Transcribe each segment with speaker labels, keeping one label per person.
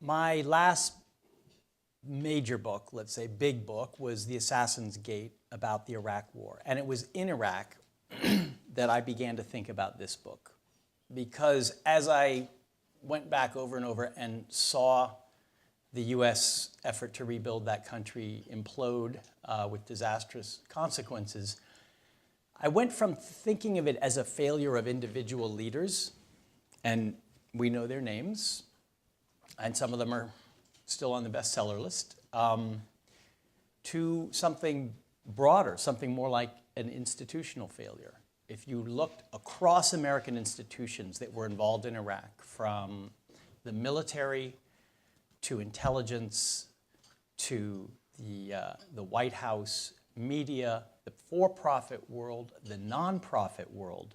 Speaker 1: My last major book, let's say big book, was The Assassin's Gate about the Iraq War. And it was in Iraq that I began to think about this book. Because as I went back over and over and saw the US effort to rebuild that country implode with disastrous consequences, I went from thinking of it as a failure of individual leaders, and we know their names, and some of them are still on the bestseller list, to something broader, something more like an institutional failure. If you looked across American institutions that were involved in Iraq, from the military to intelligence to the White House, media, the for-profit world, the non-profit world,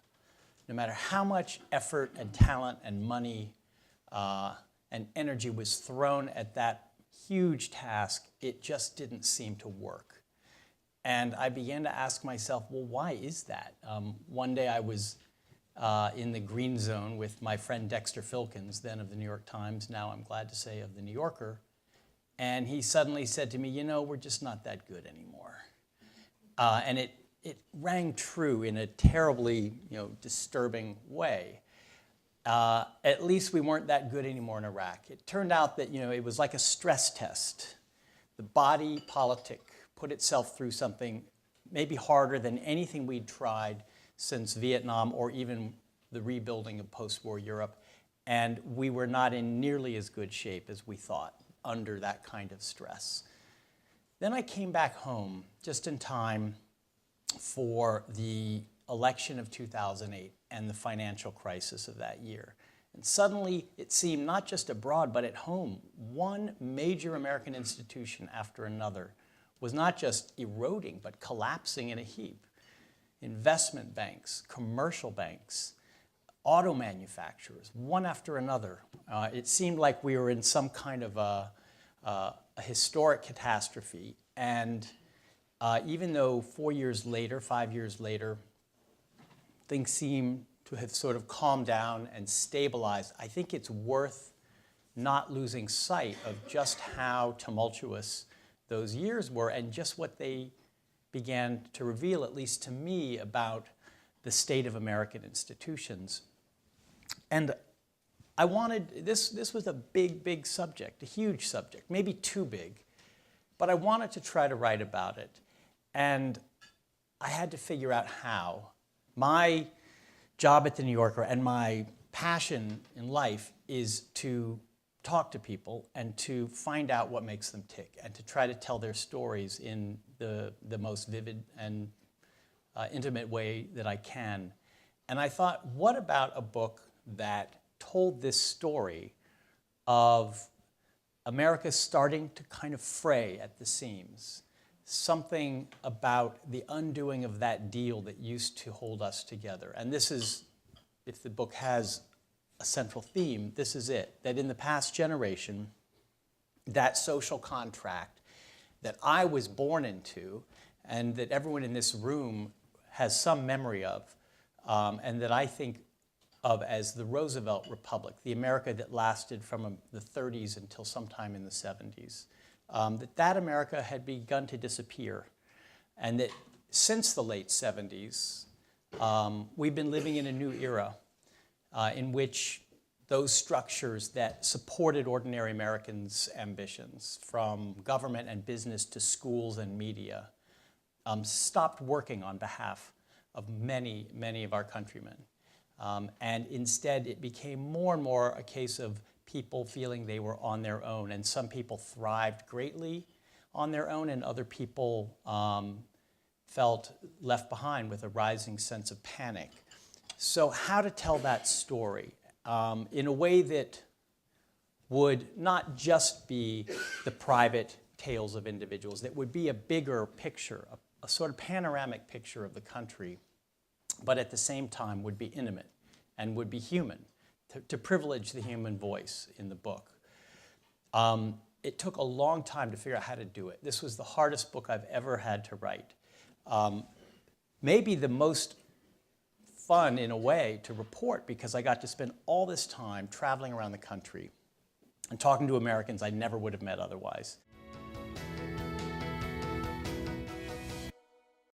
Speaker 1: no matter how much effort and talent and money and energy was thrown at that huge task, it just didn't seem to work. And I began to ask myself, well, why is that? One day I was in the green zone with my friend Dexter Filkins, then of the New York Times, now I'm glad to say of the New Yorker, and he suddenly said to me, you know, we're just not that good anymore. And it rang true in a terribly, disturbing way. At least we weren't that good anymore in Iraq. It turned out that, it was like a stress test. The body politic put itself through something maybe harder than anything we'd tried since Vietnam or even the rebuilding of post-war Europe. And we were not in nearly as good shape as we thought under that kind of stress. Then I came back home just in time for the election of 2008 and the financial crisis of that year. And suddenly it seemed not just abroad, but at home, one major American institution after another was not just eroding, but collapsing in a heap. Investment banks, commercial banks, auto manufacturers, one after another. It seemed like we were in some kind of a historic catastrophe. And even though 4 years later, 5 years later, things seem to have sort of calmed down and stabilized, I think it's worth not losing sight of just how tumultuous those years were and just what they began to reveal, at least to me, about the state of American institutions. And I wanted, this was a big, big subject, a huge subject, maybe too big, but I wanted to try to write about it. And I had to figure out how. My job at the New Yorker and my passion in life is to talk to people and to find out what makes them tick and to try to tell their stories in the most vivid and intimate way that I can. And I thought, what about a book that told this story of America starting to kind of fray at the seams? Something about the undoing of that deal that used to hold us together. And this is, if the book has a central theme, this is it. That in the past generation, that social contract that I was born into and that everyone in this room has some memory of, and that I think of as the Roosevelt Republic, the America that lasted from the 30s until sometime in the 70s. That America had begun to disappear, and that since the late 70s, we've been living in a new era in which those structures that supported ordinary Americans' ambitions, from government and business to schools and media, stopped working on behalf of many, many of our countrymen. And instead, it became more and more a case of people feeling they were on their own, and some people thrived greatly on their own, and other people felt left behind with a rising sense of panic. So how to tell that story in a way that would not just be the private tales of individuals, that would be a bigger picture, a sort of panoramic picture of the country, but at the same time would be intimate and would be human, to privilege the human voice in the book. It took a long time to figure out how to do it. This was the hardest book I've ever had to write. Maybe the most fun, in a way, to report, because I got to spend all this time traveling around the country, and talking to Americans I never would have met otherwise.